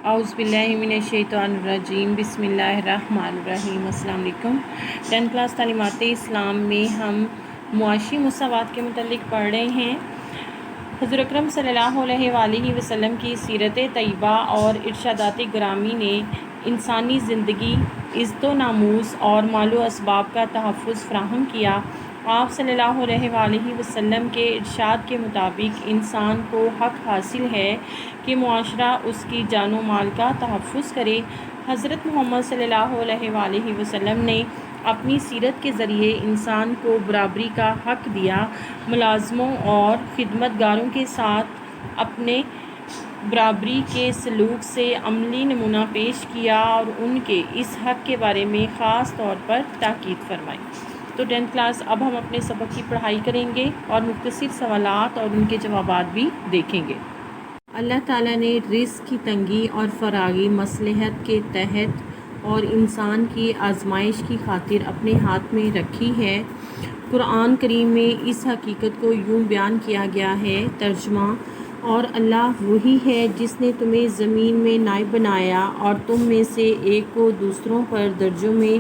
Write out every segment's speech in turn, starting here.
اعوذ باللہ من الشیطان الرجیم بسم اللہ الرحمن الرحیم۔ السلام علیکم۔ 10 کلاس تعلیمات اسلام میں ہم معاشی مساوات کے متعلق پڑھ رہے ہیں۔ حضور اکرم صلی اللہ علیہ وآلہ وسلم کی سیرت طیبہ اور ارشادات گرامی نے انسانی زندگی، عزت و ناموس اور مال و اسباب کا تحفظ فراہم کیا۔ آپ صلی اللہ علیہ وآلہ وسلم کے ارشاد کے مطابق انسان کو حق حاصل ہے کہ معاشرہ اس کی جان و مال کا تحفظ کرے۔ حضرت محمد صلی اللہ علیہ وآلہ وسلم نے اپنی سیرت کے ذریعے انسان کو برابری کا حق دیا، ملازموں اور خدمت گاروں کے ساتھ اپنے برابری کے سلوک سے عملی نمونہ پیش کیا اور ان کے اس حق کے بارے میں خاص طور پر تاکید فرمائی۔ تو 10 کلاس اب ہم اپنے سبق کی پڑھائی کریں گے اور مختصر سوالات اور ان کے جوابات بھی دیکھیں گے۔ اللہ تعالیٰ نے رزق کی تنگی اور فراغی مصلحت کے تحت اور انسان کی آزمائش کی خاطر اپنے ہاتھ میں رکھی ہے۔ قرآن کریم میں اس حقیقت کو یوں بیان کیا گیا ہے، ترجمہ: اور اللہ وہی ہے جس نے تمہیں زمین میں نائب بنایا اور تم میں سے ایک کو دوسروں پر درجوں میں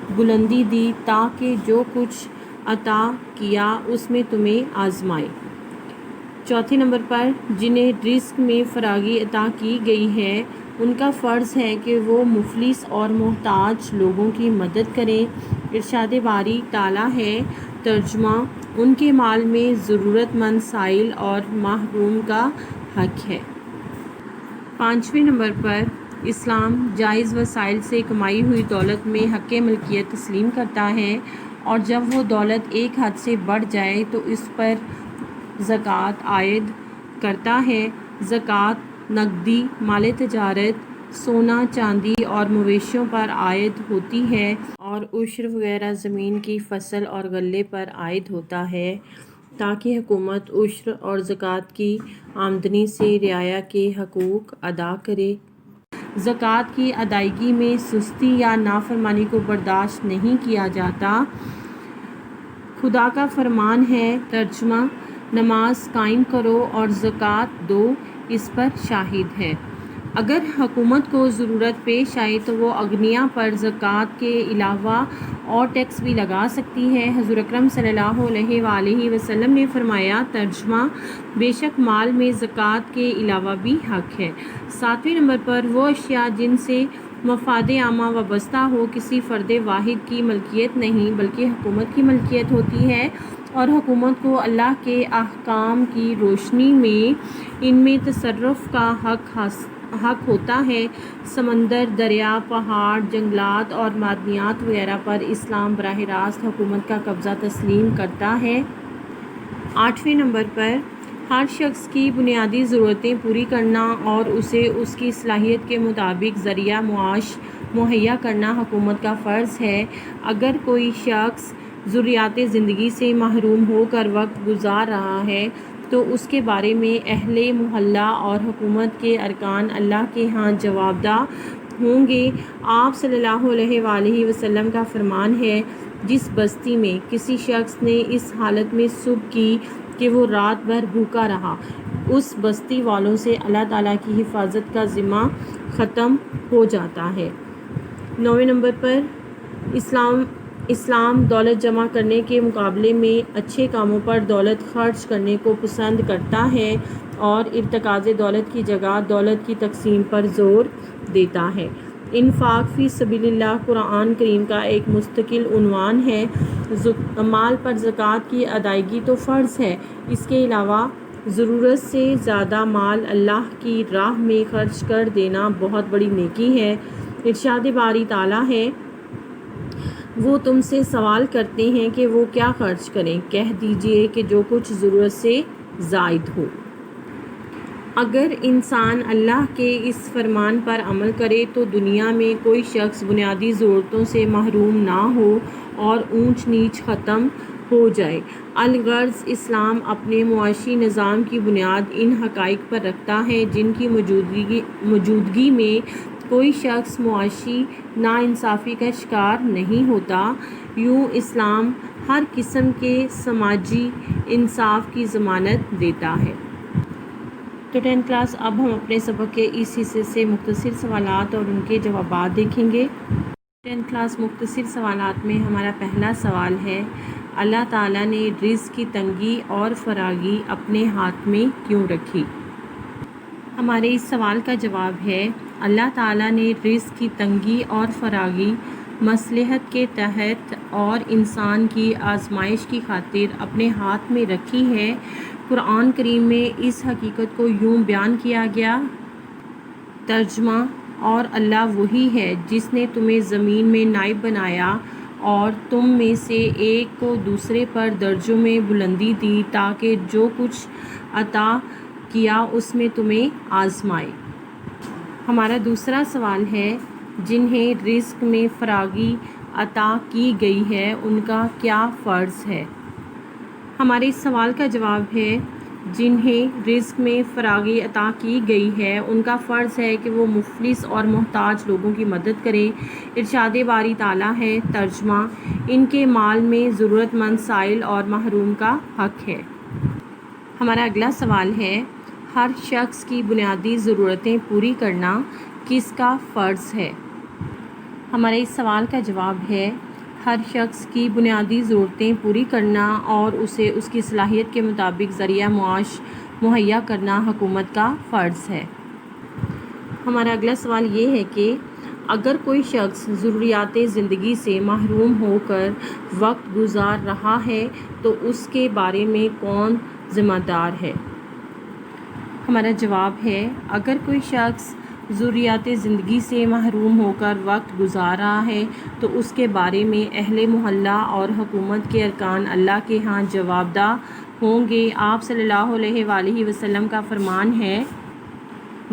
بلندی دی تاکہ جو کچھ عطا کیا اس میں تمہیں آزمائے۔ چوتھے نمبر پر جنہیں رزق میں فراغی عطا کی گئی ہے ان کا فرض ہے کہ وہ مفلس اور محتاج لوگوں کی مدد کریں۔ ارشاد باری تعالیٰ ہے، ترجمہ: ان کے مال میں ضرورت مند سائل اور محروم کا حق ہے۔ پانچویں نمبر پر اسلام جائز وسائل سے کمائی ہوئی دولت میں حق ملکیت تسلیم کرتا ہے اور جب وہ دولت ایک حد سے بڑھ جائے تو اس پر زکوٰۃ عائد کرتا ہے۔ زکوٰۃ نقدی، مال تجارت، سونا چاندی اور مویشیوں پر عائد ہوتی ہے اور عشر وغیرہ زمین کی فصل اور غلے پر عائد ہوتا ہے تاکہ حکومت عشر اور زکوٰۃ کی آمدنی سے رعایا کے حقوق ادا کرے۔ زکوٰۃ کی ادائیگی میں سستی یا نافرمانی کو برداشت نہیں کیا جاتا۔ خدا کا فرمان ہے، ترجمہ: نماز قائم کرو اور زکوٰۃ دو، اس پر شاہد ہے۔ اگر حکومت کو ضرورت پیش آئے تو وہ اغنیاء پر زکوٰۃ کے علاوہ اور ٹیکس بھی لگا سکتی ہے۔ حضور اکرم صلی اللہ علیہ وآلہ وسلم نے فرمایا، ترجمہ: بے شک مال میں زکوٰۃ کے علاوہ بھی حق ہے۔ ساتویں نمبر پر وہ اشیاء جن سے مفاد عامہ وابستہ ہو کسی فرد واحد کی ملکیت نہیں بلکہ حکومت کی ملکیت ہوتی ہے اور حکومت کو اللہ کے احکام کی روشنی میں ان میں تصرف کا حق ہوتا ہے۔ سمندر، دریا، پہاڑ، جنگلات اور معدنیات وغیرہ پر اسلام براہ راست حکومت کا قبضہ تسلیم کرتا ہے۔ آٹھویں نمبر پر ہر شخص کی بنیادی ضرورتیں پوری کرنا اور اسے اس کی صلاحیت کے مطابق ذریعہ معاش مہیا کرنا حکومت کا فرض ہے۔ اگر کوئی شخص ضروریات زندگی سے محروم ہو کر وقت گزار رہا ہے تو اس کے بارے میں اہل محلہ اور حکومت کے ارکان اللہ کے ہاں جواب دہ ہوں گے۔ آپ صلی اللہ علیہ وآلہ وسلم کا فرمان ہے، جس بستی میں کسی شخص نے اس حالت میں صبح کی کہ وہ رات بھر بھوکا رہا، اس بستی والوں سے اللہ تعالیٰ کی حفاظت کا ذمہ ختم ہو جاتا ہے۔ نویں نمبر پر اسلام دولت جمع کرنے کے مقابلے میں اچھے کاموں پر دولت خرچ کرنے کو پسند کرتا ہے اور ارتکاز دولت کی جگہ دولت کی تقسیم پر زور دیتا ہے۔ انفاق فی سبیل اللہ قرآن کریم کا ایک مستقل عنوان ہے۔ مال پر زکوٰۃ کی ادائیگی تو فرض ہے، اس کے علاوہ ضرورت سے زیادہ مال اللہ کی راہ میں خرچ کر دینا بہت بڑی نیکی ہے۔ ارشاد باری تعالیٰ ہے، وہ تم سے سوال کرتے ہیں کہ وہ کیا خرچ کریں، کہہ دیجئے کہ جو کچھ ضرورت سے زائد ہو۔ اگر انسان اللہ کے اس فرمان پر عمل کرے تو دنیا میں کوئی شخص بنیادی ضرورتوں سے محروم نہ ہو اور اونچ نیچ ختم ہو جائے۔ الغرض اسلام اپنے معاشی نظام کی بنیاد ان حقائق پر رکھتا ہے جن کی موجودگی میں کوئی شخص معاشی ناانصافی کا شکار نہیں ہوتا۔ یوں اسلام ہر قسم کے سماجی انصاف کی ضمانت دیتا ہے۔ تو 10th کلاس اب ہم اپنے سبق کے اس حصے سے مختصر سوالات اور ان کے جوابات دیکھیں گے۔ 10th کلاس مختصر سوالات میں ہمارا پہلا سوال ہے، اللہ تعالیٰ نے رزق کی تنگی اور فراگی اپنے ہاتھ میں کیوں رکھی؟ ہمارے اس سوال کا جواب ہے، اللہ تعالیٰ نے رزق کی تنگی اور فراگی مصلحت کے تحت اور انسان کی آزمائش کی خاطر اپنے ہاتھ میں رکھی ہے۔ قرآن کریم میں اس حقیقت کو یوں بیان کیا گیا، ترجمہ، اور اللہ وہی ہے جس نے تمہیں زمین میں نائب بنایا اور تم میں سے ایک کو دوسرے پر درجوں میں بلندی دی تاکہ جو کچھ عطا کیا اس میں تمہیں آزمائے۔ ہمارا دوسرا سوال ہے، جنہیں رزق میں فراگی عطا کی گئی ہے ان کا کیا فرض ہے؟ ہمارے اس سوال کا جواب ہے، جنہیں رزق میں فراگی عطا کی گئی ہے ان کا فرض ہے کہ وہ مفلس اور محتاج لوگوں کی مدد کریں۔ ارشاد باری تعالیٰ ہے، ترجمہ، ان کے مال میں ضرورت مند سائل اور محروم کا حق ہے۔ ہمارا اگلا سوال ہے، ہر شخص کی بنیادی ضرورتیں پوری کرنا کس کا فرض ہے؟ ہمارے اس سوال کا جواب ہے، ہر شخص کی بنیادی ضرورتیں پوری کرنا اور اسے اس کی صلاحیت کے مطابق ذریعہ معاش مہیا کرنا حکومت کا فرض ہے۔ ہمارا اگلا سوال یہ ہے کہ اگر کوئی شخص ضروریات زندگی سے محروم ہو کر وقت گزار رہا ہے تو اس کے بارے میں کون ذمہ دار ہے؟ ہمارا جواب ہے، اگر کوئی شخص ضروریات زندگی سے محروم ہو کر وقت گزار رہا ہے تو اس کے بارے میں اہل محلہ اور حکومت کے ارکان اللہ کے ہاں جواب دہ ہوں گے۔ آپ صلی اللہ علیہ وآلہ وسلم کا فرمان ہے،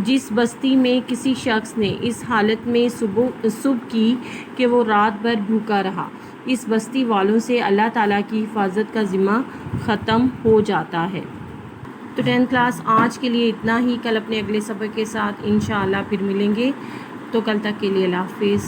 جس بستی میں کسی شخص نے اس حالت میں صبح کی کہ وہ رات بھر بھوکا رہا، اس بستی والوں سے اللہ تعالیٰ کی حفاظت کا ذمہ ختم ہو جاتا ہے۔ تو 10th کلاس آج کے لیے اتنا ہی، کل اپنے اگلے سبق کے ساتھ انشاءاللہ پھر ملیں گے، تو کل تک کے لیے اللہ حافظ۔